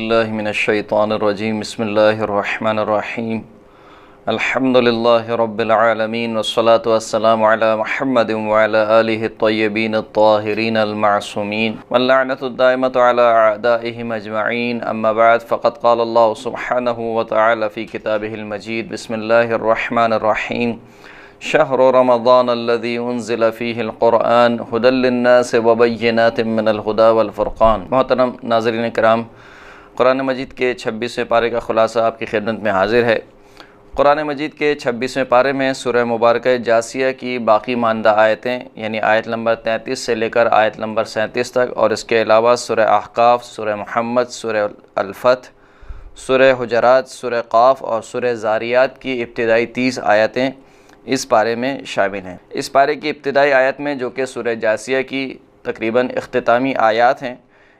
باللہ من الشیطان الرجیم بسم اللہ الرحمن الرحیم الحمد للہ رب العالمین والصلاة والسلام علی محمد وعلی آلہ الطیبین الطاہرین المعصومین واللعنۃ الدائمۃ علی اعدائہم اجمعین اما بعد فقد قال اللہ سبحانہ وتعالی فی کتابہ المجید بسم اللہ الرحمن الرحیم شہر رمضان الذي انزل فیہ القرآن ھدی للناس وبینات من الھدی والفرقان۔ محترم ناظرین کرام، قرآن مجید کے 26ویں پارے کا خلاصہ آپ کی خدمت میں حاضر ہے۔ قرآن مجید کے 26ویں پارے میں سورہ مبارکہ جاسیہ کی باقی ماندہ آیتیں یعنی آیت نمبر 33 سے لے کر آیت نمبر 37 تک، اور اس کے علاوہ سورہ احقاف، سورہ محمد، سورہ الفتح، سورہ حجرات، سورہ قاف اور سورہ ذاریات کی ابتدائی 30 آیتیں اس پارے میں شامل ہیں۔ اس پارے کی ابتدائی آیت میں جو کہ سورہ جاسیہ کی تقریباً اختتامی آیات ہیں،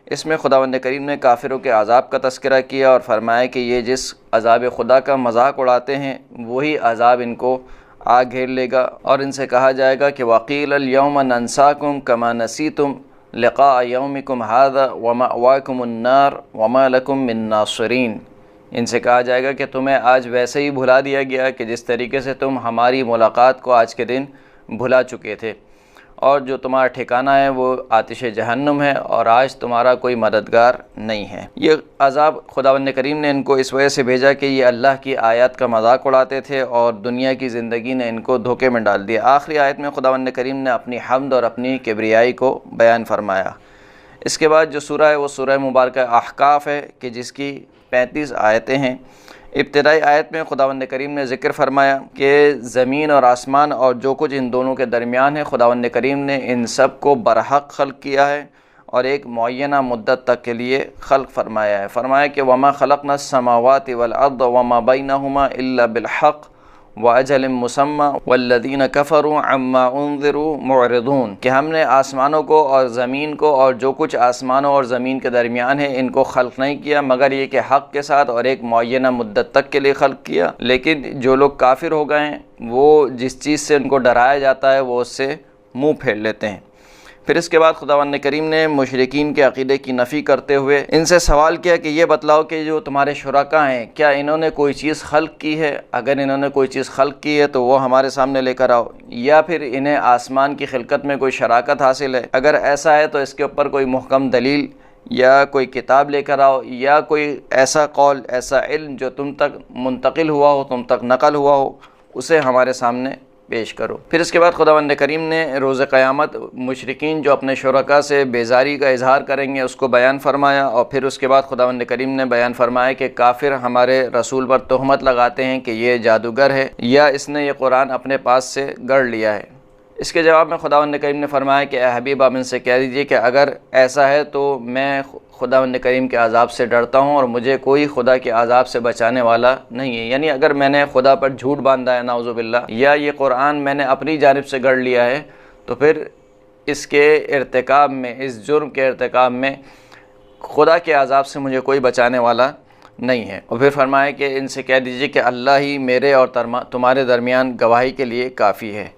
اس میں خداوند کریم نے کافروں کے عذاب کا تذکرہ کیا اور فرمایا کہ یہ جس عذاب خدا کا مذاق اڑاتے ہیں وہی عذاب ان کو آ گھیر لے گا، اور ان سے کہا جائے گا کہ وَقِيلَ الْيَوْمَ نَنْسَاكُمْ كَمَا نَسِيتُمْ لِقَاءَ يَوْمِكُمْ هَذَا وَمَأْوَاكُمُ النَّارُ وَمَا لَكُمْ مِن نَاصِرِينَ۔ ان سے کہا جائے گا کہ تمہیں آج ویسے ہی بھلا دیا گیا کہ جس طریقے سے تم ہماری ملاقات کو آج کے دن بھلا چکے تھے، اور جو تمہارا ٹھکانہ ہے وہ آتش جہنم ہے، اور آج تمہارا کوئی مددگار نہیں ہے۔ یہ عذاب خداوند کریم نے ان کو اس وجہ سے بھیجا کہ یہ اللہ کی آیات کا مذاق اڑاتے تھے اور دنیا کی زندگی نے ان کو دھوکے میں ڈال دیا۔ آخری آیت میں خداوند کریم نے اپنی حمد اور اپنی کبریائی کو بیان فرمایا۔ اس کے بعد جو سورہ ہے وہ سورہ مبارکہ احقاف ہے کہ جس کی 35 آیتیں ہیں۔ ابتدائی آیت میں خداوند کریم نے ذکر فرمایا کہ زمین اور آسمان اور جو کچھ ان دونوں کے درمیان ہے، خداوند کریم نے ان سب کو برحق خلق کیا ہے اور ایک معینہ مدت تک کے لیے خلق فرمایا ہے۔ فرمایا کہ وَمَا خَلَقْنَا السَّمَاوَاتِ وَالْأَرْضَ وَمَا بَيْنَهُمَا إِلَّا بِالْحَقِّ وَأَجَلٍ مُّسَمًّى وَالَّذِينَ كَفَرُوا عَمَّا أُنذِرُوا مُعْرِضُونَ، کہ ہم نے آسمانوں کو اور زمین کو اور جو کچھ آسمانوں اور زمین کے درمیان ہے ان کو خلق نہیں کیا مگر یہ کہ حق کے ساتھ اور ایک معینہ مدت تک کے لیے خلق کیا، لیکن جو لوگ کافر ہو گئے ہیں وہ جس چیز سے ان کو ڈرایا جاتا ہے وہ اس سے منہ پھیر لیتے ہیں۔ پھر اس کے بعد خداوند کریم نے مشرکین کے عقیدے کی نفی کرتے ہوئے ان سے سوال کیا کہ یہ بتلاؤ کہ جو تمہارے شرکاء ہیں کیا انہوں نے کوئی چیز خلق کی ہے؟ اگر انہوں نے کوئی چیز خلق کی ہے تو وہ ہمارے سامنے لے کر آؤ، یا پھر انہیں آسمان کی خلقت میں کوئی شراکت حاصل ہے؟ اگر ایسا ہے تو اس کے اوپر کوئی محکم دلیل یا کوئی کتاب لے کر آؤ، یا کوئی ایسا قول، ایسا علم جو تم تک منتقل ہوا ہو، تم تک نقل ہوا ہو، اسے ہمارے سامنے پیش کرو۔ پھر اس کے بعد خداوند کریم نے روز قیامت مشرکین جو اپنے شرکاء سے بیزاری کا اظہار کریں گے اس کو بیان فرمایا، اور پھر اس کے بعد خداوند کریم نے بیان فرمایا کہ کافر ہمارے رسول پر تہمت لگاتے ہیں کہ یہ جادوگر ہے یا اس نے یہ قرآن اپنے پاس سے گڑھ لیا ہے۔ اس کے جواب میں خداوند کریم نے فرمایا کہ اے حبیب آپ ان سے کہہ دیجئے کہ اگر ایسا ہے تو میں خداوند کریم کے عذاب سے ڈرتا ہوں اور مجھے کوئی خدا کے عذاب سے بچانے والا نہیں ہے۔ یعنی اگر میں نے خدا پر جھوٹ باندھا ہے نعوذ باللہ، یا یہ قرآن میں نے اپنی جانب سے گڑھ لیا ہے، تو پھر اس کے ارتکاب میں، اس جرم کے ارتکاب میں خدا کے عذاب سے مجھے کوئی بچانے والا نہیں ہے۔ اور پھر فرمایا کہ ان سے کہہ دیجئے کہ اللہ ہی میرے اور تمہارے درمیان گواہی کے لیے کافی ہے۔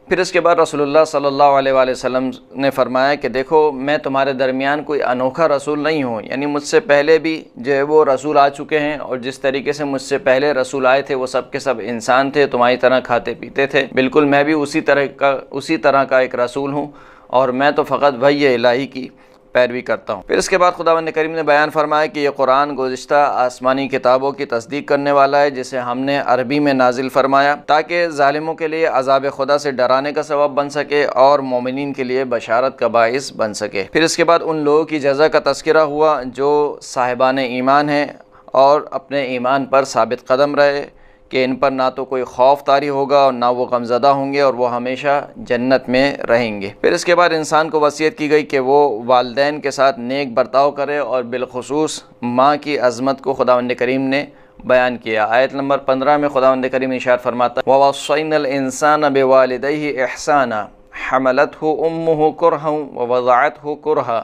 پھر اس کے بعد رسول اللہ صلی اللہ علیہ وآلہ وسلم نے فرمایا کہ دیکھو میں تمہارے درمیان کوئی انوکھا رسول نہیں ہوں، یعنی مجھ سے پہلے بھی جو ہے وہ رسول آ چکے ہیں، اور جس طریقے سے مجھ سے پہلے رسول آئے تھے وہ سب کے سب انسان تھے، تمہاری طرح کھاتے پیتے تھے، بالکل میں بھی اسی طرح کا ایک رسول ہوں، اور میں تو فقط وحی الہی کی پیروی کرتا ہوں۔ پھر اس کے بعد خداوند کریم نے بیان فرمایا کہ یہ قرآن گزشتہ آسمانی کتابوں کی تصدیق کرنے والا ہے جسے ہم نے عربی میں نازل فرمایا تاکہ ظالموں کے لیے عذاب خدا سے ڈرانے کا سبب بن سکے اور مومنین کے لیے بشارت کا باعث بن سکے۔ پھر اس کے بعد ان لوگوں کی جزا کا تذکرہ ہوا جو صاحبان ایمان ہیں اور اپنے ایمان پر ثابت قدم رہے، کہ ان پر نہ تو کوئی خوف طاری ہوگا اور نہ وہ غمزدہ ہوں گے، اور وہ ہمیشہ جنت میں رہیں گے۔ پھر اس کے بعد انسان کو وصیت کی گئی کہ وہ والدین کے ساتھ نیک برتاؤ کرے، اور بالخصوص ماں کی عظمت کو خداوند کریم نے بیان کیا۔ آیت نمبر 15 میں خداوند کریم ارشاد فرماتا ہے وَوَصَّيْنَا الْإِنسَانَ بِوَالِدَيْهِ إِحْسَانًا حَمَلَتْهُ أُمُّهُ كُرْهًا وَوَضَعَتْهُ كُرْهًا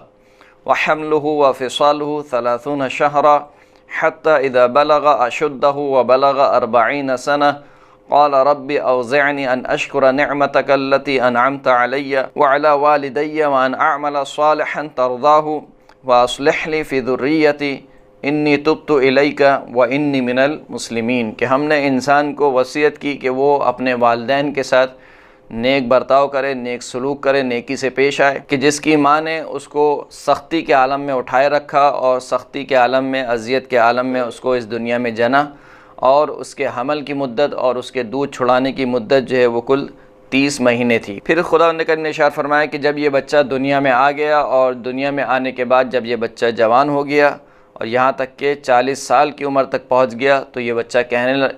وَحَمْلُهُ وَفِصَالُهُ 30 شهرا حتى إذا بلغ أشده وبلغ 40 سنة قال رب أوزعني أن أشكر نعمتك التي أنعمت علي وعلى والدي وأن أعمل صالحا ترضاه وأصلح لي في ذريتي انی تبت الیک و انی من المسلمین، کہ ہم نے انسان کو وصیت کی کہ وہ اپنے والدین کے ساتھ نیک برتاؤ کرے، نیک سلوک کرے، نیکی سے پیش آئے، کہ جس کی ماں نے اس کو سختی کے عالم میں اٹھائے رکھا اور سختی کے عالم میں، اذیت کے عالم میں اس کو اس دنیا میں جنا، اور اس کے حمل کی مدت اور اس کے دودھ چھڑانے کی مدت جو ہے وہ کل 30 مہینے تھی۔ پھر خداوند کریم نے ارشاد فرمایا کہ جب یہ بچہ دنیا میں آ گیا اور دنیا میں آنے کے بعد جب یہ بچہ جوان ہو گیا اور یہاں تک کہ 40 سال کی عمر تک پہنچ گیا، تو یہ بچہ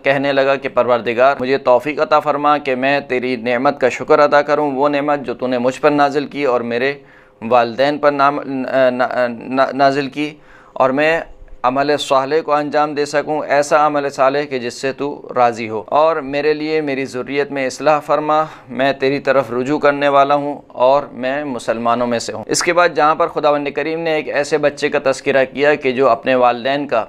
کہنے لگا کہ پروردگار مجھے توفیق عطا فرما کہ میں تیری نعمت کا شکر ادا کروں، وہ نعمت جو تو نے مجھ پر نازل کی اور میرے والدین پر نازل کی، اور میں عمل صالح کو انجام دے سکوں، ایسا عمل صالح کہ جس سے تو راضی ہو، اور میرے لیے میری ذریت میں اصلاح فرما، میں تیری طرف رجوع کرنے والا ہوں اور میں مسلمانوں میں سے ہوں۔ اس کے بعد جہاں پر خداوند کریم نے ایک ایسے بچے کا تذکرہ کیا کہ جو اپنے والدین کا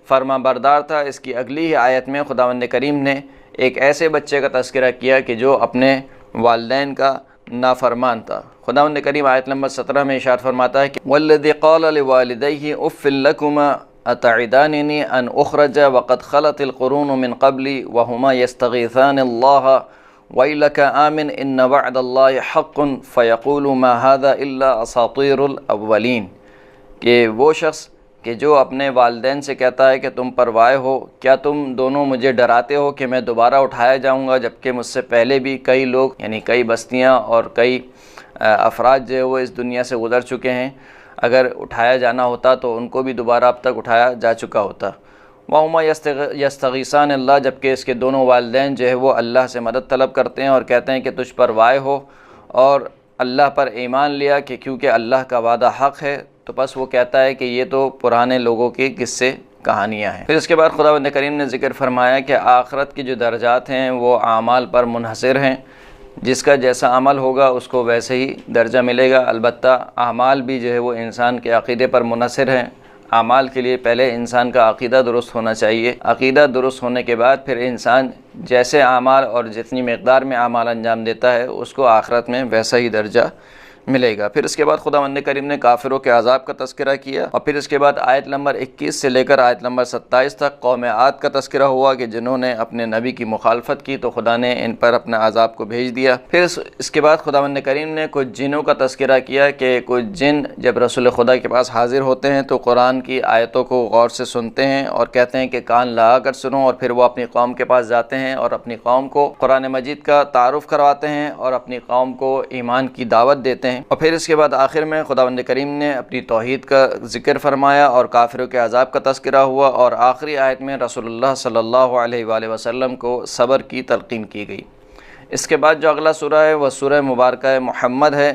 فرما بردار تھا، اس کی اگلی ہی آیت میں خداوند کریم نے ایک ایسے بچے کا تذکرہ کیا کہ جو اپنے والدین کا نافرمان تھا۔ خداوند کریم آیت نمبر 17 میں ارشاد فرماتا ہے کہ وَالَّذِي قَالَ لِوَالِدَيْهِ أُفٍّ لَكُمَا أَتَعِدَانِنِي أَنْ أُخْرَجَ وَقَدْ خَلَتِ الْقُرُونُ مِنْ قَبْلِي وَهُمَا يَسْتَغِيثَانِ اللَّهَ وَيْلَكَ آمِنْ إِنَّ وَعْدَ اللَّهِ حَقٌّ فَيَقُولُ مَا هَذَا إِلَّا أَسَاطِيرُ الْأَوَّلِينَ، کہ وہ شخص کہ جو اپنے والدین سے کہتا ہے کہ تم پروائے ہو، کیا تم دونوں مجھے ڈراتے ہو کہ میں دوبارہ اٹھایا جاؤں گا، جبکہ مجھ سے پہلے بھی کئی لوگ یعنی کئی بستیاں اور کئی افراد جو ہے وہ اس دنیا سے گزر چکے ہیں، اگر اٹھایا جانا ہوتا تو ان کو بھی دوبارہ اب تک اٹھایا جا چکا ہوتا۔ وَهُمَا يَسْتَغِيثَانِ اللَّهَ، جبکہ اس کے دونوں والدین جو ہے وہ اللہ سے مدد طلب کرتے ہیں اور کہتے ہیں کہ تجھ پر وائے ہو اور اللہ پر ایمان لیا کہ کیونکہ اللہ کا وعدہ حق ہے، تو بس وہ کہتا ہے کہ یہ تو پرانے لوگوں کی قصے کہانیاں ہیں۔ پھر اس کے بعد خداوند کریم نے ذکر فرمایا کہ آخرت کی جو درجات ہیں وہ اعمال پر منحصر ہیں، جس کا جیسا عمل ہوگا اس کو ویسے ہی درجہ ملے گا۔ البتہ اعمال بھی جو ہے وہ انسان کے عقیدے پر منحصر ہیں۔ اعمال کے لیے پہلے انسان کا عقیدہ درست ہونا چاہیے، عقیدہ درست ہونے کے بعد پھر انسان جیسے اعمال اور جتنی مقدار میں اعمال انجام دیتا ہے اس کو آخرت میں ویسا ہی درجہ ملے گا۔ پھر اس کے بعد خداوند کریم نے کافروں کے عذاب کا تذکرہ کیا، اور پھر اس کے بعد آیت نمبر 21 سے لے کر آیت نمبر 27 تک قوم عاد کا تذکرہ ہوا کہ جنہوں نے اپنے نبی کی مخالفت کی تو خدا نے ان پر اپنا عذاب کو بھیج دیا۔ پھر اس کے بعد خداوند کریم نے کچھ جنوں کا تذکرہ کیا کہ کچھ جن جب رسول خدا کے پاس حاضر ہوتے ہیں تو قرآن کی آیتوں کو غور سے سنتے ہیں اور کہتے ہیں کہ کان لگا کر سنو، اور پھر وہ اپنی قوم کے پاس جاتے ہیں اور اپنی قوم کو قرآن مجید کا تعارف کرواتے ہیں اور اپنی قوم کو ایمان کی دعوت دیتے ہیں۔ اور پھر اس کے بعد آخر میں خداوند کریم نے اپنی توحید کا ذکر فرمایا اور کافروں کے عذاب کا تذکرہ ہوا، اور آخری آیت میں رسول اللہ صلی اللہ علیہ وآلہ وسلم کو صبر کی تلقین کی گئی۔ اس کے بعد جو اگلا سورہ ہے وہ سورہ مبارکہ محمد ہے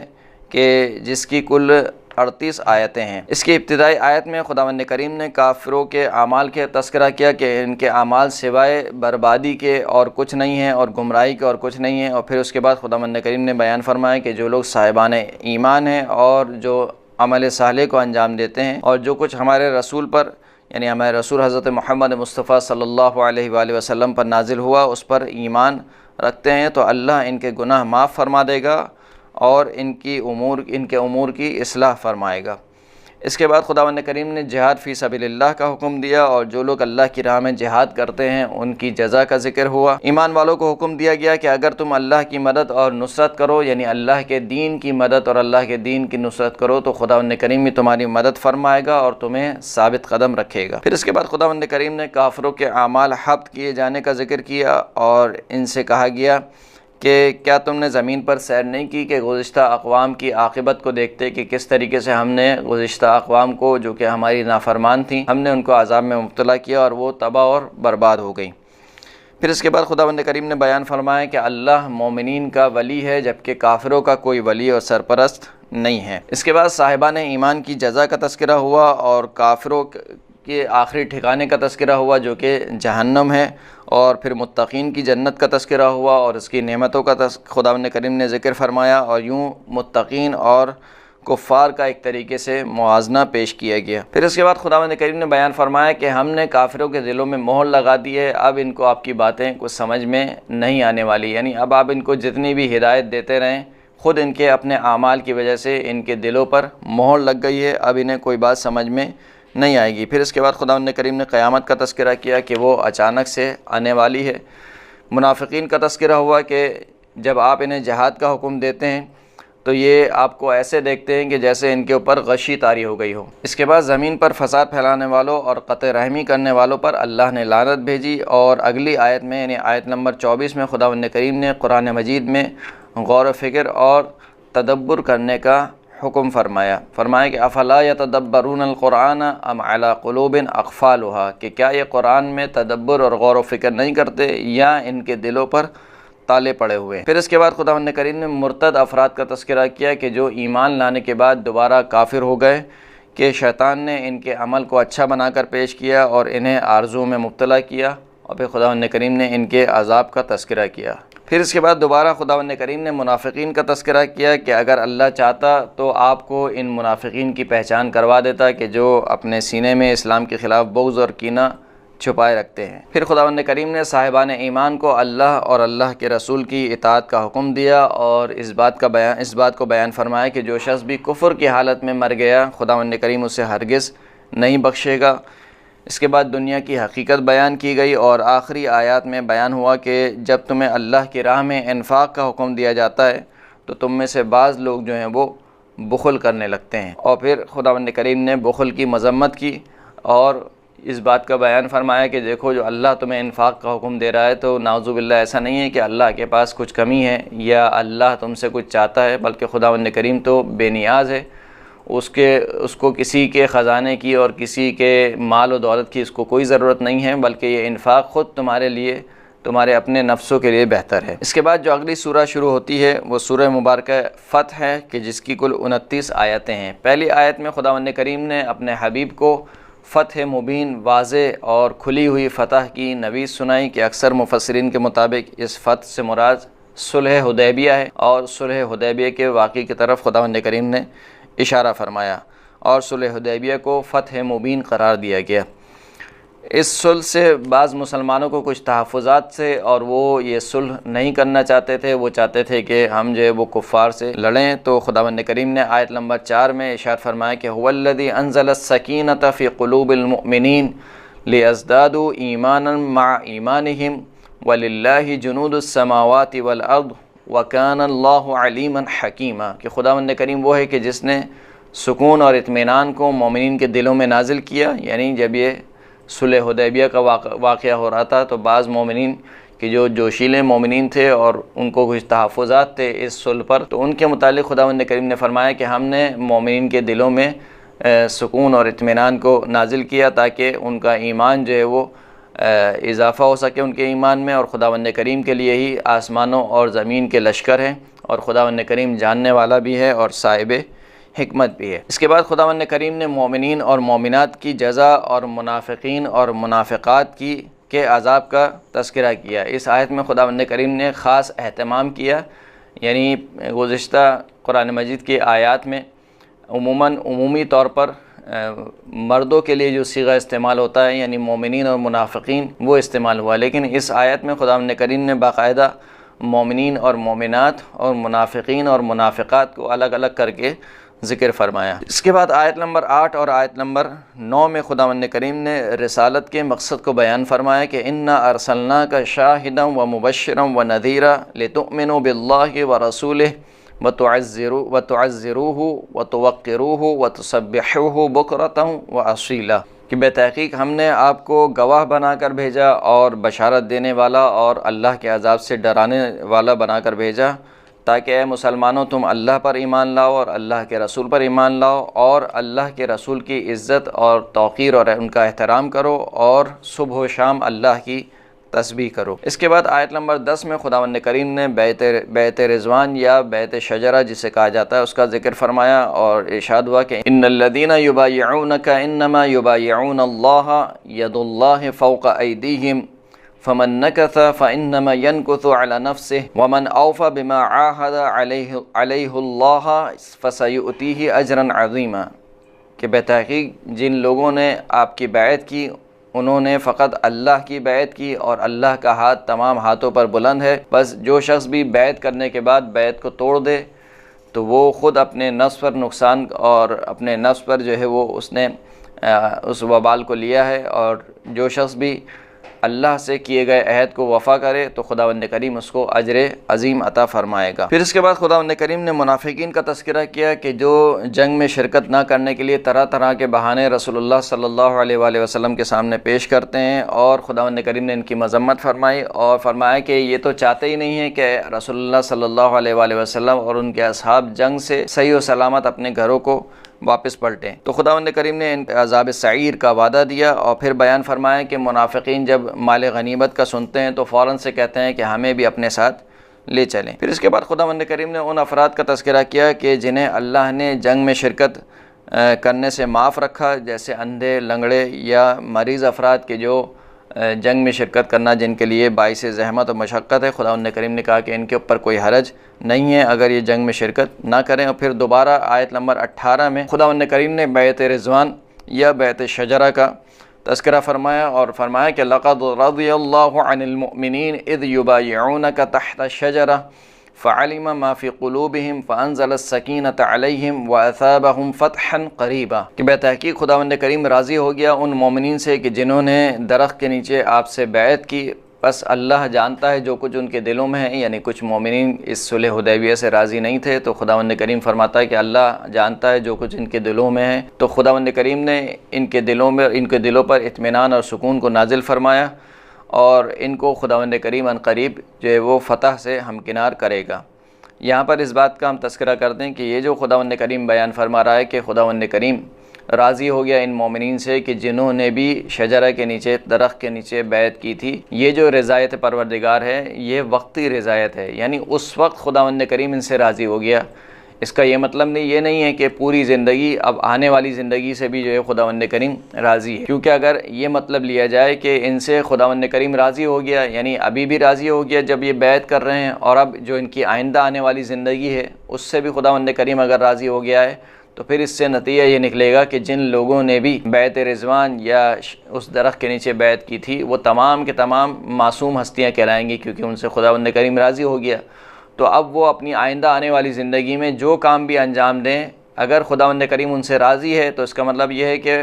کہ جس کی کل 38 آیتیں ہیں۔ اس کی ابتدائی آیت میں خداوند کریم نے کافروں کے اعمال کے تذکرہ کیا کہ ان کے اعمال سوائے بربادی کے اور کچھ نہیں ہیں اور گمراہی کے اور کچھ نہیں ہیں، اور پھر اس کے بعد خداوند کریم نے بیان فرمایا کہ جو لوگ صاحبان ایمان ہیں اور جو عمل صالح کو انجام دیتے ہیں اور جو کچھ ہمارے رسول پر یعنی ہمارے رسول حضرت محمد مصطفیٰ صلی اللہ علیہ وآلہ وسلم پر نازل ہوا اس پر ایمان رکھتے ہیں تو اللہ ان کے گناہ معاف فرما دے گا اور ان کے امور کی اصلاح فرمائے گا۔ اس کے بعد خداوند کریم نے جہاد فی سبیل اللہ کا حکم دیا، اور جو لوگ اللہ کی راہ میں جہاد کرتے ہیں ان کی جزا کا ذکر ہوا۔ ایمان والوں کو حکم دیا گیا کہ اگر تم اللہ کی مدد اور نصرت کرو یعنی اللہ کے دین کی مدد اور اللہ کے دین کی نصرت کرو تو خداوند کریم بھی تمہاری مدد فرمائے گا اور تمہیں ثابت قدم رکھے گا۔ پھر اس کے بعد خداوند کریم نے کافروں کے اعمال حبط کیے جانے کا ذکر کیا اور ان سے کہا گیا کہ کیا تم نے زمین پر سیر نہیں کی کہ گزشتہ اقوام کی عاقبت کو دیکھتے کہ کس طریقے سے ہم نے گزشتہ اقوام کو جو کہ ہماری نافرمان تھیں ہم نے ان کو عذاب میں مبتلا کیا اور وہ تباہ اور برباد ہو گئیں۔ پھر اس کے بعد خداوند کریم نے بیان فرمایا کہ اللہ مومنین کا ولی ہے جبکہ کافروں کا کوئی ولی اور سرپرست نہیں ہے۔ اس کے بعد صاحبان ایمان کی جزا کا تذکرہ ہوا اور کافروں کے آخری ٹھکانے کا تذکرہ ہوا جو کہ جہنم ہے، اور پھر متقین کی جنت کا تذکرہ ہوا اور اس کی نعمتوں کا خداوند کریم نے ذکر فرمایا، اور یوں متقین اور کفار کا ایک طریقے سے موازنہ پیش کیا گیا۔ پھر اس کے بعد خداوند کریم نے بیان فرمایا کہ ہم نے کافروں کے دلوں میں مہر لگا دی ہے، اب ان کو آپ کی باتیں کچھ سمجھ میں نہیں آنے والی، یعنی اب آپ ان کو جتنی بھی ہدایت دیتے رہیں خود ان کے اپنے اعمال کی وجہ سے ان کے دلوں پر مہر لگ گئی ہے، اب انہیں کوئی بات سمجھ میں نہیں آئے گی۔ پھر اس کے بعد خداوند کریم نے قیامت کا تذکرہ کیا کہ وہ اچانک سے آنے والی ہے۔ منافقین کا تذکرہ ہوا کہ جب آپ انہیں جہاد کا حکم دیتے ہیں تو یہ آپ کو ایسے دیکھتے ہیں کہ جیسے ان کے اوپر غشی طاری ہو گئی ہو۔ اس کے بعد زمین پر فساد پھیلانے والوں اور قطع رحمی کرنے والوں پر اللہ نے لعنت بھیجی، اور اگلی آیت میں یعنی آیت نمبر 24 میں خداوند کریم نے قرآن مجید میں غور و فکر اور تدبر کرنے کا حکم فرمایا کہ افلا یتدبرون القرآن ام علی قلوب اقفالها، کہ کیا یہ قرآن میں تدبر اور غور و فکر نہیں کرتے یا ان کے دلوں پر تالے پڑے ہوئے ہیں۔ پھر اس کے بعد خداوند کریم نے مرتد افراد کا تذکرہ کیا کہ جو ایمان لانے کے بعد دوبارہ کافر ہو گئے، کہ شیطان نے ان کے عمل کو اچھا بنا کر پیش کیا اور انہیں آرزو میں مبتلا کیا، اور پھر خداوند کریم نے ان کے عذاب کا تذکرہ کیا۔ پھر اس کے بعد دوبارہ خداوند کریم نے منافقین کا تذکرہ کیا کہ اگر اللہ چاہتا تو آپ کو ان منافقین کی پہچان کروا دیتا کہ جو اپنے سینے میں اسلام کے خلاف بغض اور کینہ چھپائے رکھتے ہیں۔ پھر خداوند کریم نے صاحبان ایمان کو اللہ اور اللہ کے رسول کی اطاعت کا حکم دیا، اور اس بات کو بیان فرمایا کہ جو شخص بھی کفر کی حالت میں مر گیا خداوند کریم اسے ہرگز نہیں بخشے گا۔ اس کے بعد دنیا کی حقیقت بیان کی گئی، اور آخری آیات میں بیان ہوا کہ جب تمہیں اللہ کی راہ میں انفاق کا حکم دیا جاتا ہے تو تم میں سے بعض لوگ جو ہیں وہ بخل کرنے لگتے ہیں، اور پھر خداوند کریم نے بخل کی مذمت کی اور اس بات کا بیان فرمایا کہ دیکھو جو اللہ تمہیں انفاق کا حکم دے رہا ہے تو نعوذ باللہ ایسا نہیں ہے کہ اللہ کے پاس کچھ کمی ہے یا اللہ تم سے کچھ چاہتا ہے، بلکہ خداوند کریم تو بے نیاز ہے، اس کو کسی کے خزانے کی اور کسی کے مال و دولت کی اس کو کوئی ضرورت نہیں ہے، بلکہ یہ انفاق خود تمہارے لیے، تمہارے اپنے نفسوں کے لیے بہتر ہے۔ اس کے بعد جو اگلی سورہ شروع ہوتی ہے وہ سورہ مبارکہ فتح ہے کہ جس کی کل 29 آیتیں ہیں۔ پہلی آیت میں خداوند کریم نے اپنے حبیب کو فتح مبین، واضح اور کھلی ہوئی فتح کی نوید سنائی کہ اکثر مفسرین کے مطابق اس فتح سے مراد صلح حدیبیہ ہے، اور صلح حدیبیہ کے واقعے کی طرف خداوند کریم نے اشارہ فرمایا، اور صلح حدیبیہ کو فتح مبین قرار دیا گیا۔ اس صلح سے بعض مسلمانوں کو کچھ تحفظات تھے، اور وہ یہ صلح نہیں کرنا چاہتے تھے، وہ چاہتے تھے کہ ہم جو ہے وہ کفار سے لڑیں، تو خداوند کریم نے آیت نمبر 4 میں ارشاد فرمایا کہ هو الذی انزل السکینۃ فی قلوب المؤمنین لیزدادوا ایمانا مع ایمانہم وللہ جنود السماوات والارض وکان اللہ علیما حکیما، کہ خداوند کریم وہ ہے کہ جس نے سکون اور اطمینان کو مومنین کے دلوں میں نازل کیا۔ یعنی جب یہ صلح حدیبیہ کا واقعہ ہو رہا تھا تو بعض مومنین کہ جو جوشیلے مومنین تھے اور ان کو کچھ تحفظات تھے اس صلح پر، تو ان کے متعلق خداوند کریم نے فرمایا کہ ہم نے مومنین کے دلوں میں سکون اور اطمینان کو نازل کیا تاکہ ان کا ایمان جو ہے وہ اضافہ ہو سکے ان کے ایمان میں، اور خداوند کریم کے لیے ہی آسمانوں اور زمین کے لشکر ہیں، اور خداوند کریم جاننے والا بھی ہے اور صاحب حکمت بھی ہے۔ اس کے بعد خداوند کریم نے مومنین اور مومنات کی جزا اور منافقین اور منافقات کے عذاب کا تذکرہ کیا۔ اس آیت میں خداوند کریم نے خاص اہتمام کیا، یعنی گزشتہ قرآن مجید کی آیات میں عمومی طور پر مردوں کے لیے جو صیغہ استعمال ہوتا ہے یعنی مومنین اور منافقین وہ استعمال ہوا، لیکن اس آیت میں خداوند کریم نے باقاعدہ مومنین اور مومنات اور منافقین اور منافقات کو الگ الگ کر کے ذکر فرمایا۔ اس کے بعد آیت نمبر 8 اور آیت نمبر 9 میں خداوند کریم نے رسالت کے مقصد کو بیان فرمایا کہ انا ارسلناک شاہدا ومبشرا ونذیرا لتؤمنوا باللہ ورسولہ وتعزروہ وتوقروہ وتسبحوہ بکرۃ واصیلا، کہ بے تحقیق ہم نے آپ کو گواہ بنا کر بھیجا اور بشارت دینے والا اور اللہ کے عذاب سے ڈرانے والا بنا کر بھیجا، تاکہ اے مسلمانوں تم اللہ پر ایمان لاؤ اور اللہ کے رسول پر ایمان لاؤ، اور اللہ کے رسول کی عزت اور توقیر اور ان کا احترام کرو، اور صبح و شام اللہ کی تسبیح کرو۔ اس کے بعد آیت نمبر 10 میں خداوند کریم نے بیعت رضوان یا بیعت شجرہ جسے کہا جاتا ہے اس کا ذکر فرمایا، اور ارشاد ہوا کہ ان الذین یبایعونک انما یبایعون اللہ ید اللہ فوق ایدیہم فمن نکث فانما ینکث علی نفسہ ومن اوفى بما عاہد علیہ اللہ فسیؤتیہ اجرا عظیما، کہ بے تحقیق جن لوگوں نے آپ کی بیعت کی انہوں نے فقط اللہ کی بیعت کی، اور اللہ کا ہاتھ تمام ہاتھوں پر بلند ہے، بس جو شخص بھی بیعت کرنے کے بعد بیعت کو توڑ دے تو وہ خود اپنے نفس پر نقصان اور اپنے نفس پر جو ہے وہ اس نے اس وبال کو لیا ہے، اور جو شخص بھی اللہ سے کیے گئے عہد کو وفا کرے تو خداوند کریم اس کو اجر عظیم عطا فرمائے گا۔ پھر اس کے بعد خداوند کریم نے منافقین کا تذکرہ کیا کہ جو جنگ میں شرکت نہ کرنے کے لیے طرح طرح کے بہانے رسول اللہ صلی اللہ علیہ وآلہ وسلم کے سامنے پیش کرتے ہیں، اور خداوند کریم نے ان کی مذمت فرمائی اور فرمایا کہ یہ تو چاہتے ہی نہیں ہیں کہ رسول اللہ صلی اللہ علیہ وآلہ وسلم اور ان کے اصحاب جنگ سے صحیح و سلامت اپنے گھروں کو واپس پلٹیں۔ تو خداوند کریم نے ان عذاب سعیر کا وعدہ دیا، اور پھر بیان فرمایا کہ منافقین جب مال غنیمت کا سنتے ہیں تو فوراً سے کہتے ہیں کہ ہمیں بھی اپنے ساتھ لے چلیں۔ پھر اس کے بعد خداوند کریم نے ان افراد کا تذکرہ کیا کہ جنہیں اللہ نے جنگ میں شرکت کرنے سے معاف رکھا، جیسے اندھے، لنگڑے یا مریض افراد کے جو جنگ میں شرکت کرنا جن کے لیے باعث زحمت و مشقت ہے، خداوند کریم نے کہا کہ ان کے اوپر کوئی حرج نہیں ہے اگر یہ جنگ میں شرکت نہ کریں۔ اور پھر دوبارہ آیت نمبر 18 میں خداوند کریم نے بیعت رضوان یا بیعت شجرہ کا تذکرہ فرمایا اور فرمایا کہ لقد رضی اللہ عن المؤمنین اذ یبایعونک تحت الشجرہ فعلم ما فی قلوبہم فانزل السکینۃ علیہم واثابہم فتحا قریبا، کہ بے تحقیق خداوند کریم راضی ہو گیا ان مومنین سے کہ جنہوں نے درخت کے نیچے آپ سے بیعت کی، بس اللہ جانتا ہے جو کچھ ان کے دلوں میں ہے، یعنی کچھ مومنین اس صلح حدیبیہ سے راضی نہیں تھے، تو خداوند کریم فرماتا ہے کہ اللہ جانتا ہے جو کچھ ان کے دلوں میں ہے، تو خداوند کریم نے ان کے دلوں پر اطمینان اور سکون کو نازل فرمایا، اور ان کو خداوند کریم عنقریب جو ہے وہ فتح سے ہمکنار کرے گا۔ یہاں پر اس بات کا ہم تذکرہ کرتے ہیں کہ یہ جو خداوند کریم بیان فرما رہا ہے کہ خداوند کریم راضی ہو گیا ان مومنین سے کہ جنہوں نے بھی شجرہ کے نیچے، درخت کے نیچے بیعت کی تھی، یہ جو رضایت پروردگار ہے یہ وقتی رضایت ہے، یعنی اس وقت خداوند کریم ان سے راضی ہو گیا۔ اس کا یہ مطلب یہ نہیں ہے کہ پوری زندگی، اب آنے والی زندگی سے بھی جو ہے خداوند کریم راضی ہے، کیونکہ اگر یہ مطلب لیا جائے کہ ان سے خداوند کریم راضی ہو گیا، یعنی ابھی بھی راضی ہو گیا جب یہ بیعت کر رہے ہیں، اور اب جو ان کی آئندہ آنے والی زندگی ہے اس سے بھی خداوند کریم اگر راضی ہو گیا ہے، تو پھر اس سے نتیجہ یہ نکلے گا کہ جن لوگوں نے بھی بیعت رضوان یا اس درخت کے نیچے بیعت کی تھی وہ تمام کے تمام معصوم ہستیاں کہلائیں گی، کیونکہ ان سے خداوند کریم راضی ہو گیا۔ تو اب وہ اپنی آئندہ آنے والی زندگی میں جو کام بھی انجام دیں، اگر خداوند کریم ان سے راضی ہے تو اس کا مطلب یہ ہے کہ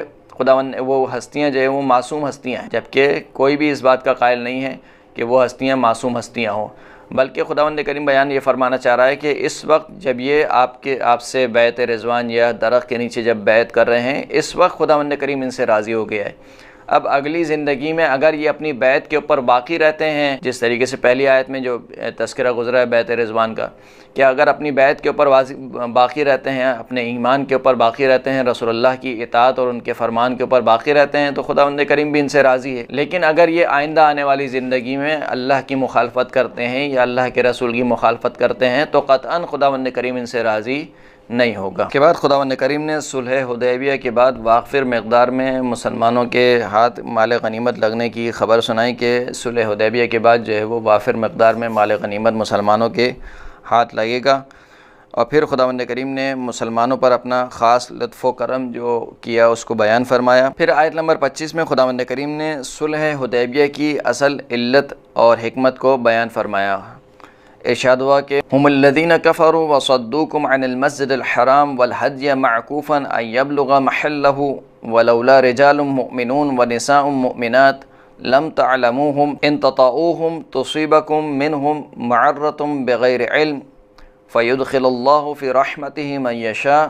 وہ ہستیاں جو ہے وہ معصوم ہستیاں ہیں، جبکہ کوئی بھی اس بات کا قائل نہیں ہے کہ وہ ہستیاں معصوم ہستیاں ہوں، بلکہ خداوند کریم بیان یہ فرمانا چاہ رہا ہے کہ اس وقت جب یہ آپ سے بیعت رضوان یا درخت کے نیچے جب بیعت کر رہے ہیں، اس وقت خداوند کریم ان سے راضی ہو گیا ہے۔ اب اگلی زندگی میں اگر یہ اپنی بیعت کے اوپر باقی رہتے ہیں، جس طریقے سے پہلی آیت میں جو تذکرہ گزرا ہے بیعت رضوان کا، کہ اگر اپنی بیعت کے اوپر باقی رہتے ہیں، اپنے ایمان کے اوپر باقی رہتے ہیں، رسول اللہ کی اطاعت اور ان کے فرمان کے اوپر باقی رہتے ہیں، تو خداوند کریم بھی ان سے راضی ہے۔ لیکن اگر یہ آئندہ آنے والی زندگی میں اللہ کی مخالفت کرتے ہیں یا اللہ کے رسول کی مخالفت کرتے ہیں تو قطعاً خداوند کریم ان سے راضی نہیں ہوگا۔ کے بعد خداوند کریم نے صلح حدیبیہ کے بعد وافر مقدار میں مسلمانوں کے ہاتھ مال غنیمت لگنے کی خبر سنائی کہ صلح حدیبیہ کے بعد جو ہے وہ وافر مقدار میں مال غنیمت مسلمانوں کے ہاتھ لگے گا، اور پھر خداوند کریم نے مسلمانوں پر اپنا خاص لطف و کرم جو کیا اس کو بیان فرمایا۔ پھر آیت نمبر 25 میں خداوند کریم نے صلح حدیبیہ کی اصل علت اور حکمت کو بیان فرمایا۔ ارشاد ہوا کہ هم الذین کفروا وصدوکم عن المسجد الحرام والحدی معکوفا ان یبلغ محلہ ولولا رجال مؤمنون ونساء مؤمنات لم تعلموهم ان تطؤوهم تصیبکم منهم معرة بغیر علم فیدخل اللہ فی رحمته من یشاء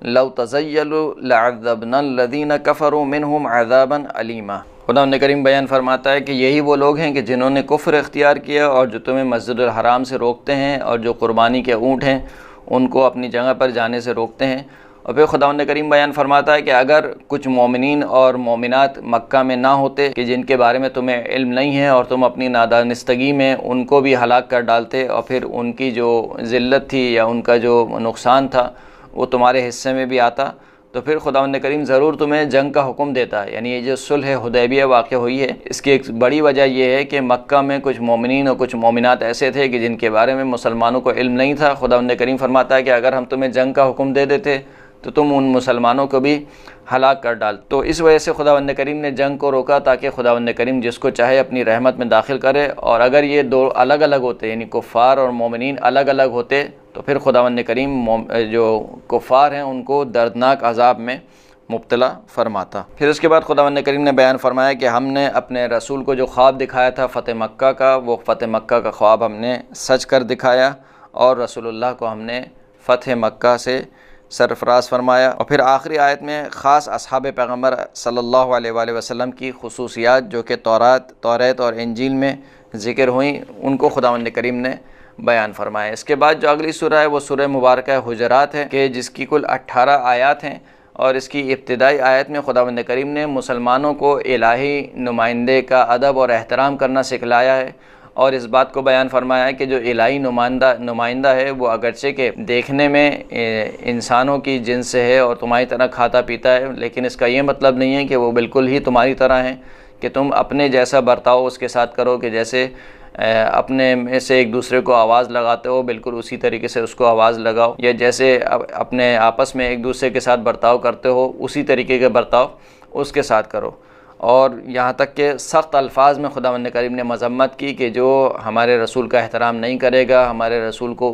لو تزیلوا لعذبنا الذین کفروا منهم عذابا علیما۔ خداوند کریم بیان فرماتا ہے کہ یہی وہ لوگ ہیں کہ جنہوں نے کفر اختیار کیا اور جو تمہیں مسجد الحرام سے روکتے ہیں اور جو قربانی کے اونٹ ہیں ان کو اپنی جگہ پر جانے سے روکتے ہیں۔ اور پھر خداوند کریم بیان فرماتا ہے کہ اگر کچھ مومنین اور مومنات مکہ میں نہ ہوتے کہ جن کے بارے میں تمہیں علم نہیں ہے اور تم اپنی نادانستگی میں ان کو بھی ہلاک کر ڈالتے اور پھر ان کی جو ذلت تھی یا ان کا جو نقصان تھا وہ تمہارے حصے میں بھی آتا، تو پھر خداوند کریم ضرور تمہیں جنگ کا حکم دیتا ہے۔ یعنی یہ جو صلح حدیبیہ واقع ہوئی ہے اس کی ایک بڑی وجہ یہ ہے کہ مکہ میں کچھ مومنین اور کچھ مومنات ایسے تھے کہ جن کے بارے میں مسلمانوں کو علم نہیں تھا۔ خداوند کریم فرماتا ہے کہ اگر ہم تمہیں جنگ کا حکم دے دیتے تو تم ان مسلمانوں کو بھی ہلاک کر ڈال۔ تو اس وجہ سے خداوند کریم نے جنگ کو روکا تاکہ خداوند کریم جس کو چاہے اپنی رحمت میں داخل کرے، اور اگر یہ دو الگ الگ ہوتے یعنی کفار اور مومنین الگ الگ ہوتے تو پھر خداوند کریم جو کفار ہیں ان کو دردناک عذاب میں مبتلا فرماتا۔ پھر اس کے بعد خداوند کریم نے بیان فرمایا کہ ہم نے اپنے رسول کو جو خواب دکھایا تھا فتح مکہ کا، وہ فتح مکہ کا خواب ہم نے سچ کر دکھایا، اور رسول اللہ کو ہم نے فتح مکہ سے سرفراز فرمایا۔ اور پھر آخری آیت میں خاص اصحاب پیغمبر صلی اللہ علیہ وآلہ وسلم کی خصوصیات جو کہ توریت اور انجیل میں ذکر ہوئیں، ان کو خداوند کریم نے بیان فرمایا۔ اس کے بعد جو اگلی سورہ ہے وہ سورہ مبارکہ حجرات ہے کہ جس کی کل 18 آیات ہیں، اور اس کی ابتدائی آیت میں خداوند کریم نے مسلمانوں کو الہی نمائندے کا ادب اور احترام کرنا سکھلایا ہے، اور اس بات کو بیان فرمایا ہے کہ جو الہی نمائندہ ہے وہ اگرچہ کہ دیکھنے میں انسانوں کی جنس سے ہے اور تمہاری طرح کھاتا پیتا ہے، لیکن اس کا یہ مطلب نہیں ہے کہ وہ بالکل ہی تمہاری طرح ہیں، کہ تم اپنے جیسا برتاؤ اس کے ساتھ کرو، کہ جیسے اپنے میں سے ایک دوسرے کو آواز لگاتے ہو بالکل اسی طریقے سے اس کو آواز لگاؤ، یا جیسے اپنے آپس میں ایک دوسرے کے ساتھ برتاؤ کرتے ہو اسی طریقے کا برتاؤ اس کے ساتھ کرو۔ اور یہاں تک کہ سخت الفاظ میں خداوند کریم نے مذمت کی کہ جو ہمارے رسول کا احترام نہیں کرے گا، ہمارے رسول کو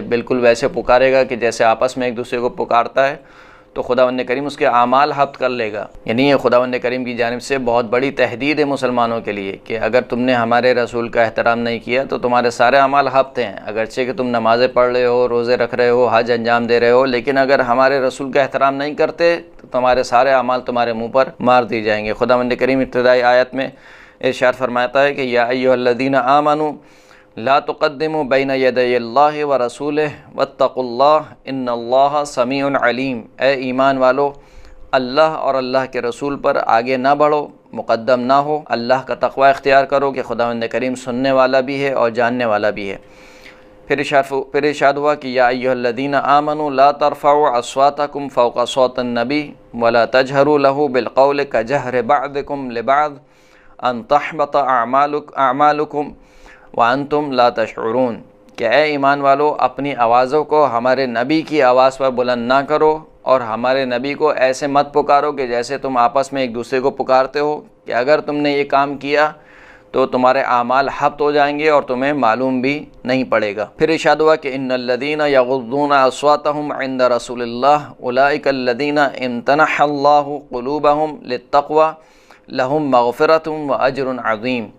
بالکل ویسے پکارے گا کہ جیسے آپس میں ایک دوسرے کو پکارتا ہے، تو خداوند کریم اس کے اعمال حبط کر لے گا۔ یعنی یہ خداوند کریم کی جانب سے بہت بڑی تحدید ہے مسلمانوں کے لیے کہ اگر تم نے ہمارے رسول کا احترام نہیں کیا تو تمہارے سارے اعمال حبط ہیں، اگرچہ کہ تم نمازیں پڑھ رہے ہو، روزے رکھ رہے ہو، حج انجام دے رہے ہو، لیکن اگر ہمارے رسول کا احترام نہیں کرتے تو تمہارے سارے اعمال تمہارے منہ پر مار دی جائیں گے۔ خداوند کریم ابتدائی آیت میں ارشاد فرماتا ہے کہ یا ایھا الذین آمنوا لا تقدموا بین یدی اللہ ورسولہ واتقوا اللہ ان اللہ سمیع علیم۔ اے ایمان والو، اللہ اور اللہ کے رسول پر آگے نہ بڑھو، مقدم نہ ہو، اللہ کا تقوی اختیار کرو کہ خداوند کریم سننے والا بھی ہے اور جاننے والا بھی ہے۔ پھر ارشاد ہوا کہ یا ایھا الذین آمنوا لا ترفعوا اصواتکم فوق صوت النبی ولا تجہروا لہ بالقول کجہر بعضکم لبعض ان تحبط اعمالکم وانتم لا تشعرون، کہ اے ایمان والو اپنی آوازوں کو ہمارے نبی کی آواز پر بلند نہ کرو، اور ہمارے نبی کو ایسے مت پکارو کہ جیسے تم آپس میں ایک دوسرے کو پکارتے ہو، کہ اگر تم نے یہ کام کیا تو تمہارے اعمال حبط ہو جائیں گے اور تمہیں معلوم بھی نہیں پڑے گا۔ پھر ارشاد ہوا کہ ان الذین یغضون اصواتهم عند رسول اللہ اولئک الذین امتنح اللہ قلوبهم للتقوی لهم مغفرۃ واجر عظیم،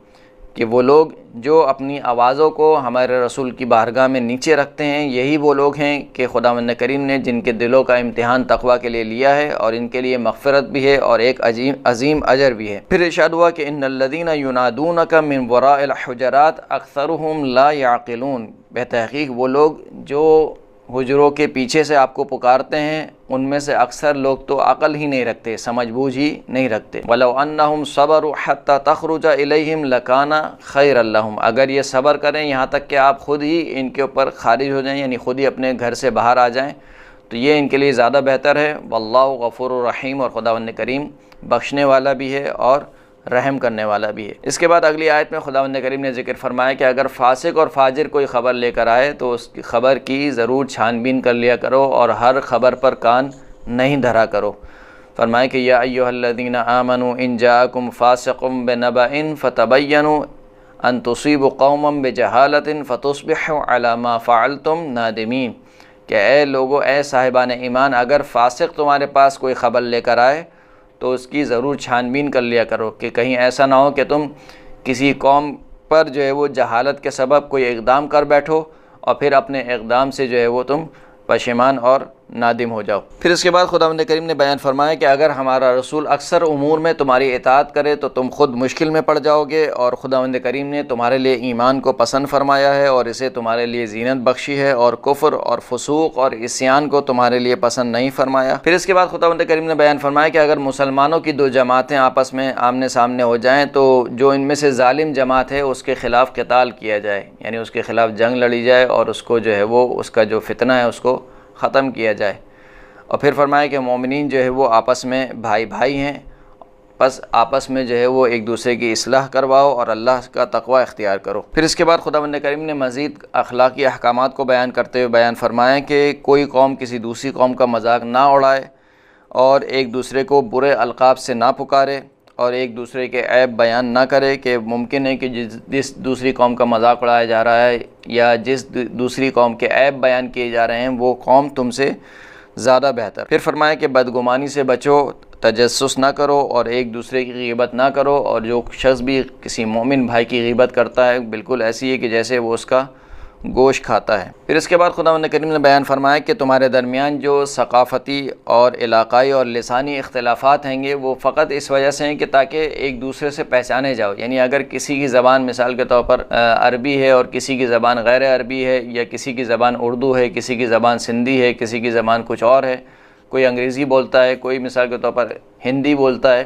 کہ وہ لوگ جو اپنی آوازوں کو ہمارے رسول کی بارگاہ میں نیچے رکھتے ہیں، یہی وہ لوگ ہیں کہ خداوند کریم نے جن کے دلوں کا امتحان تقوی کے لیے لیا ہے، اور ان کے لیے مغفرت بھی ہے اور ایک عظیم اجر بھی ہے۔ پھر ارشاد ہوا کہ ان الذین ینادونک من وراء الحجرات اکثرهم لا یعقلون، بتحقیق وہ لوگ جو حجروں کے پیچھے سے آپ کو پکارتے ہیں ان میں سے اکثر لوگ تو عقل ہی نہیں رکھتے، سمجھ بوجھ ہی نہیں رکھتے۔ وَلَوْ أَنَّهُمْ صَبَرُوا حَتَّى تَخْرُجَ إِلَيْهِمْ لَكَانَ خَيْرًا لَهُمْ، اگر یہ صبر کریں یہاں تک کہ آپ خود ہی ان کے اوپر خارج ہو جائیں، یعنی خود ہی اپنے گھر سے باہر آ جائیں، تو یہ ان کے لیے زیادہ بہتر ہے۔ وَاللَّهُ غَفُورٌ رَحِيمٌ، اور خداوند کریم بخشنے والا بھی ہے اور رحم کرنے والا بھی ہے۔ اس کے بعد اگلی آیت میں خداوند کریم نے ذکر فرمایا کہ اگر فاسق اور فاجر کوئی خبر لے کر آئے تو اس کی خبر کی ضرور چھان بین کر لیا کرو، اور ہر خبر پر کان نہیں دھرا کرو۔ فرمایا کہ یا ایھا الذین آمنوا ان جاءکم فاسق بنبأ فتبینوا ان تصیبوا قوما بجہالۃ فتصبحوا علی ما فعلتم نادمین، کہ اے لوگو، اے صاحبان ایمان، اگر فاسق تمہارے پاس کوئی خبر لے کر آئے تو اس کی ضرور چھان بین کر لیا کرو، کہ کہیں ایسا نہ ہو کہ تم کسی قوم پر جو ہے وہ جہالت کے سبب کوئی اقدام کر بیٹھو اور پھر اپنے اقدام سے جو ہے وہ تم پشیمان اور نادم ہو جاؤ۔ پھر اس کے بعد خداوند کریم نے بیان فرمایا کہ اگر ہمارا رسول اکثر امور میں تمہاری اطاعت کرے تو تم خود مشکل میں پڑ جاؤ گے، اور خداوند کریم نے تمہارے لیے ایمان کو پسند فرمایا ہے اور اسے تمہارے لیے زینت بخشی ہے، اور کفر اور فسوق اور عصیان کو تمہارے لیے پسند نہیں فرمایا۔ پھر اس کے بعد خداوند کریم نے بیان فرمایا کہ اگر مسلمانوں کی دو جماعتیں آپس میں آمنے سامنے ہو جائیں تو جو ان میں سے ظالم جماعت ہے اس کے خلاف قتال کیا جائے، یعنی اس کے خلاف جنگ لڑی جائے اور اس کو جو ہے وہ اس کا جو فتنہ ہے اس کو ختم کیا جائے۔ اور پھر فرمایا کہ مومنین جو ہے وہ آپس میں بھائی بھائی ہیں، بس آپس میں جو ہے وہ ایک دوسرے کی اصلاح کرواؤ اور اللہ کا تقوی اختیار کرو۔ پھر اس کے بعد خداوند کریم نے مزید اخلاقی احکامات کو بیان کرتے ہوئے بیان فرمایا کہ کوئی قوم کسی دوسری قوم کا مذاق نہ اڑائے، اور ایک دوسرے کو برے القاب سے نہ پکارے، اور ایک دوسرے کے عیب بیان نہ کرے، کہ ممکن ہے کہ جس دوسری قوم کا مذاق اڑایا جا رہا ہے یا جس دوسری قوم کے عیب بیان کیے جا رہے ہیں وہ قوم تم سے زیادہ بہتر۔ پھر فرمایا کہ بدگمانی سے بچو، تجسس نہ کرو اور ایک دوسرے کی غیبت نہ کرو، اور جو شخص بھی کسی مومن بھائی کی غیبت کرتا ہے بالکل ایسی ہے کہ جیسے وہ اس کا گوشت کھاتا ہے۔ پھر اس کے بعد خداوند کریم نے بیان فرمایا کہ تمہارے درمیان جو ثقافتی اور علاقائی اور لسانی اختلافات ہیں گے وہ فقط اس وجہ سے ہیں کہ تاکہ ایک دوسرے سے پہچانے جاؤ، یعنی اگر کسی کی زبان مثال کے طور پر عربی ہے اور کسی کی زبان غیر عربی ہے، یا کسی کی زبان اردو ہے، کسی کی زبان سندھی ہے، کسی کی زبان کچھ اور ہے، کوئی انگریزی بولتا ہے، کوئی مثال کے طور پر ہندی بولتا ہے،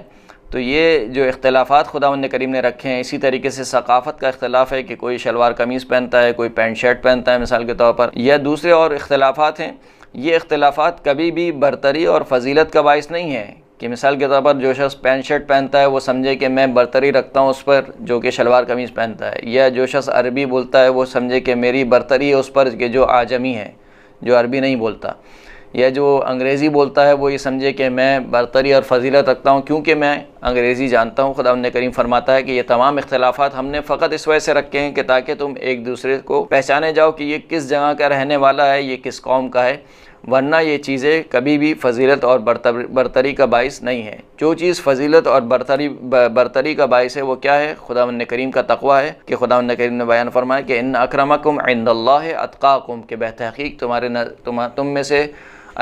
تو یہ جو اختلافات خداوند کریم نے رکھے ہیں، اسی طریقے سے ثقافت کا اختلاف ہے کہ کوئی شلوار قمیص پہنتا ہے، کوئی پینٹ شرٹ پہنتا ہے مثال کے طور پر، یا دوسرے اور اختلافات ہیں، یہ اختلافات کبھی بھی برتری اور فضیلت کا باعث نہیں ہے کہ مثال کے طور پر جو شخص پینٹ شرٹ پہنتا ہے وہ سمجھے کہ میں برتری رکھتا ہوں اس پر جو کہ شلوار قمیص پہنتا ہے، یا جو شخص عربی بولتا ہے وہ سمجھے کہ میری برتری ہے اس پر کہ جو اعجمی ہے، جو عربی نہیں بولتا، یا جو انگریزی بولتا ہے وہ یہ سمجھے کہ میں برتری اور فضیلت رکھتا ہوں کیونکہ میں انگریزی جانتا ہوں۔ خداوند کریم فرماتا ہے کہ یہ تمام اختلافات ہم نے فقط اس وجہ سے رکھے ہیں کہ تاکہ تم ایک دوسرے کو پہچانے جاؤ کہ یہ کس جگہ کا رہنے والا ہے، یہ کس قوم کا ہے، ورنہ یہ چیزیں کبھی بھی فضیلت اور برتری کا باعث نہیں ہے۔ جو چیز فضیلت اور برتری کا باعث ہے وہ کیا ہے؟ خداوند کریم کا تقوی ہے، کہ خداوند کریم نے بیان فرمایا کہ ان اکرمکم عند اللہ اتقاکم، کہ بتحقیق تم میں سے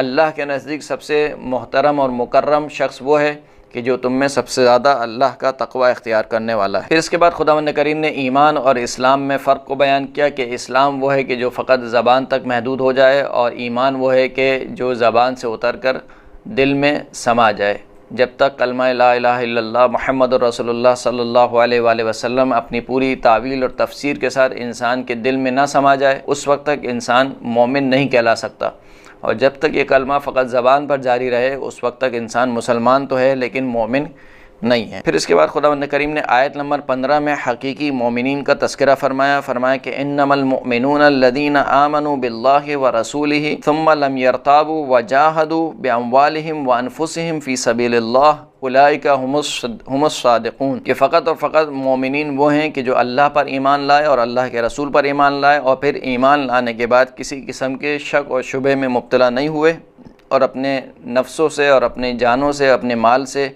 اللہ کے نزدیک سب سے محترم اور مکرم شخص وہ ہے کہ جو تم میں سب سے زیادہ اللہ کا تقوی اختیار کرنے والا ہے۔ پھر اس کے بعد خداوند کریم نے ایمان اور اسلام میں فرق کو بیان کیا کہ اسلام وہ ہے کہ جو فقط زبان تک محدود ہو جائے، اور ایمان وہ ہے کہ جو زبان سے اتر کر دل میں سما جائے۔ جب تک کلمہ لا الہ الا اللہ محمد رسول اللہ صلی اللہ علیہ وآلہ وسلم اپنی پوری تعویل اور تفسیر کے ساتھ انسان کے دل میں نہ سما جائے اس وقت تک انسان مومن نہیں کہلا سکتا، اور جب تک یہ کلمہ فقط زبان پر جاری رہے اس وقت تک انسان مسلمان تو ہے لیکن مومن نہیں ہے۔ پھر اس کے بعد خداوند کریم نے آیت نمبر 15 میں حقیقی مومنین کا تذکرہ فرمایا کہ انما المؤمنون الذین آمنوا باللہ ورسولہ ثم لم يرتابوا وجاہدوا باموالہم وانفسہم فی سبیل اللہ اولئک هم الصادقون، کہ فقط اور فقط مومنین وہ ہیں کہ جو اللہ پر ایمان لائے اور اللہ کے رسول پر ایمان لائے، اور پھر ایمان لانے کے بعد کسی قسم کے شک اور شبہ میں مبتلا نہیں ہوئے، اور اپنے نفسوں سے اور اپنے جانوں سے اپنے مال سے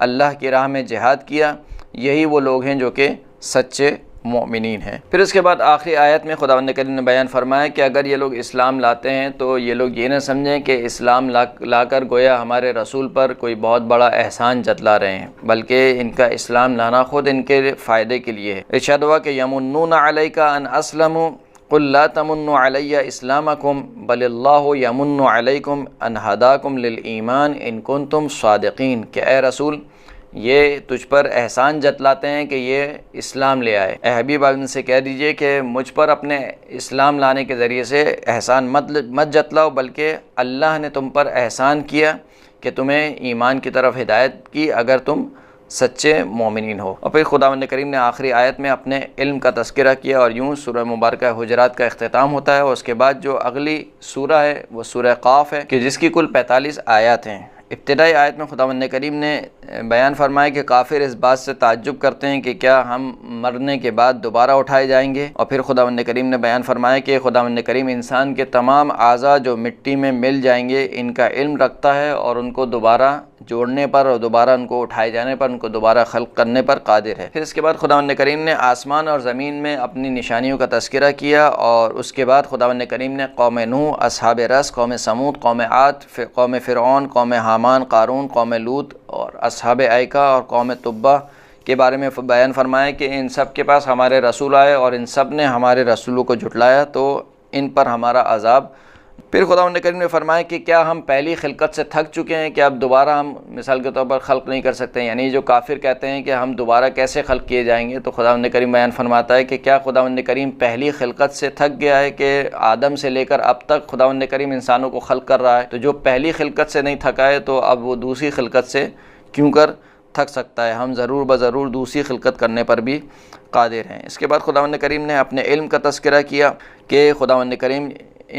اللہ کی راہ میں جہاد کیا، یہی وہ لوگ ہیں جو کہ سچے مومنین ہیں۔ پھر اس کے بعد آخری آیت میں خداوند کریم نے بیان فرمایا کہ اگر یہ لوگ اسلام لاتے ہیں تو یہ لوگ یہ نہ سمجھیں کہ اسلام لا کر گویا ہمارے رسول پر کوئی بہت بڑا احسان جتلا رہے ہیں، بلکہ ان کا اسلام لانا خود ان کے فائدے کے لیے ہے۔ ارشاد ہوا کہ یمنون علیک ان اسلموا قل لا تمنوا علی اسلامکم بل اللہ یمن علیکم ان ہداکم للایمان ان کنتم صادقین، کہ اے رسول یہ تجھ پر احسان جتلاتے ہیں کہ یہ اسلام لے آئے۔ اے حبیب ان سے کہہ دیجئے کہ مجھ پر اپنے اسلام لانے کے ذریعے سے احسان مت جتلاؤ، بلکہ اللہ نے تم پر احسان کیا کہ تمہیں ایمان کی طرف ہدایت کی اگر تم سچے مومنین ہو۔ اور پھر خداوند کریم نے آخری آیت میں اپنے علم کا تذکرہ کیا، اور یوں سورہ مبارکہ حجرات کا اختتام ہوتا ہے، اور اس کے بعد جو اگلی سورہ ہے وہ سورہ قاف ہے کہ جس کی کل 45 آیات ہیں۔ ابتدائی آیت میں خداوند کریم نے بیان فرمایا کہ کافر اس بات سے تعجب کرتے ہیں کہ کیا ہم مرنے کے بعد دوبارہ اٹھائے جائیں گے، اور پھر خداوند کریم نے بیان فرمایا کہ خداوند کریم انسان کے تمام اعضاء جو مٹی میں مل جائیں گے ان کا علم رکھتا ہے، اور ان کو دوبارہ جوڑنے پر اور دوبارہ ان کو اٹھائے جانے پر، ان کو دوبارہ خلق کرنے پر قادر ہے۔ پھر اس کے بعد خداوند کریم نے آسمان اور زمین میں اپنی نشانیوں کا تذکرہ کیا، اور اس کے بعد خداوند کریم نے قوم نوح، اصحاب رس، قوم سمود، قوم عاد، قوم فرعون، قوم حامان، قارون، قوم لوط اور اصحاب ایکا اور قوم تبع کے بارے میں بیان فرمایا کہ ان سب کے پاس ہمارے رسول آئے اور ان سب نے ہمارے رسولوں کو جھٹلایا تو ان پر ہمارا عذاب۔ پھر خداوند کریم نے فرمایا کہ کیا ہم پہلی خلقت سے تھک چکے ہیں کہ اب دوبارہ ہم مثال کے طور پر خلق نہیں کر سکتے، یعنی جو کافر کہتے ہیں کہ ہم دوبارہ کیسے خلق کیے جائیں گے، تو خداوند کریم بیان فرماتا ہے کہ کیا خداوند کریم پہلی خلقت سے تھک گیا ہے کہ آدم سے لے کر اب تک خداوند کریم انسانوں کو خلق کر رہا ہے، تو جو پہلی خلقت سے نہیں تھکا ہے تو اب وہ دوسری خلقت سے کیوں کر تھک سکتا ہے، ہم ضرور بضرور دوسری خلقت کرنے پر بھی قادر ہیں۔ اس کے بعد خداوند کریم نے اپنے علم کا تذکرہ کیا کہ خداوند کریم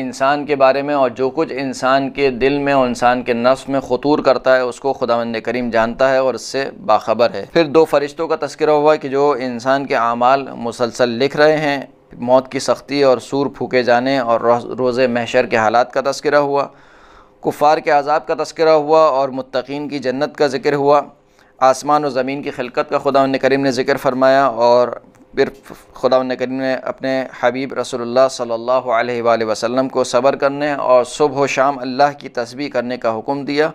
انسان کے بارے میں اور جو کچھ انسان کے دل میں اور انسان کے نفس میں خطور کرتا ہے اس کو خداوند کریم جانتا ہے اور اس سے باخبر ہے۔ پھر دو فرشتوں کا تذکرہ ہوا کہ جو انسان کے اعمال مسلسل لکھ رہے ہیں، موت کی سختی اور سور پھونکے جانے اور روز محشر کے حالات کا تذکرہ ہوا، کفار کے عذاب کا تذکرہ ہوا اور متقین کی جنت کا ذکر ہوا۔ آسمان و زمین کی خلقت کا خداوند کریم نے ذکر فرمایا، اور پھر خداوند کریم نے اپنے حبیب رسول اللہ صلی اللہ علیہ وآلہ وسلم کو صبر کرنے اور صبح و شام اللہ کی تسبیح کرنے کا حکم دیا،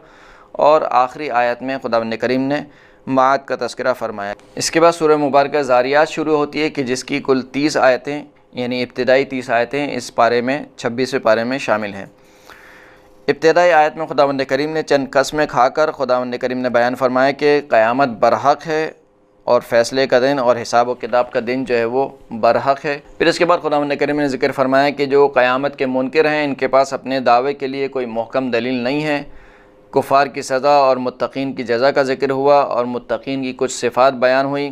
اور آخری آیت میں خداوند کریم نے معاد کا تذکرہ فرمایا۔ اس کے بعد سورہ مبارکہ ذاریات شروع ہوتی ہے کہ جس کی کل 30 آیتیں، یعنی ابتدائی 30 آیتیں اس پارے میں 26ویں پارے میں شامل ہیں۔ ابتدائی آیت میں خداوند کریم نے چند قسمیں کھا کر خداوند کریم نے بیان فرمایا کہ قیامت برحق ہے، اور فیصلے کا دن اور حساب و کتاب کا دن جو ہے وہ برحق ہے۔ پھر اس کے بعد خداوند کریم نے ذکر فرمایا کہ جو قیامت کے منکر ہیں ان کے پاس اپنے دعوے کے لیے کوئی محکم دلیل نہیں ہے۔ کفار کی سزا اور متقین کی جزا کا ذکر ہوا، اور متقین کی کچھ صفات بیان ہوئیں۔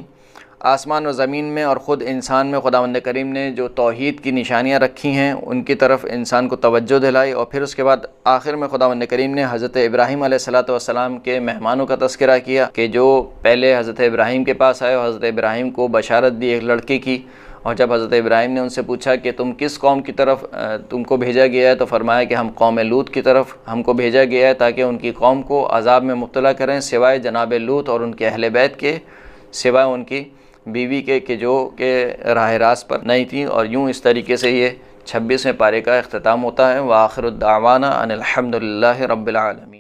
آسمان و زمین میں اور خود انسان میں خداوند کریم نے جو توحید کی نشانیاں رکھی ہیں ان کی طرف انسان کو توجہ دلائی، اور پھر اس کے بعد آخر میں خداوند کریم نے حضرت ابراہیم علیہ السلام کے مہمانوں کا تذکرہ کیا کہ جو پہلے حضرت ابراہیم کے پاس آئے اور حضرت ابراہیم کو بشارت دی ایک لڑکے کی، اور جب حضرت ابراہیم نے ان سے پوچھا کہ تم کس قوم کی طرف تم کو بھیجا گیا ہے، تو فرمایا کہ ہم قوم لوط کی طرف ہم کو بھیجا گیا ہے تاکہ ان کی قوم کو عذاب میں مبتلا کریں، سوائے جناب لوط اور ان کے اہل بیت کے، سوائے ان کی بیوی کے کہ جو کہ راہ راست پر نہیں تھیں۔ اور یوں اس طریقے سے یہ 26ویں پارے کا اختتام ہوتا ہے۔ وآخر الدعوانا ان الحمد للہ رب العالمین۔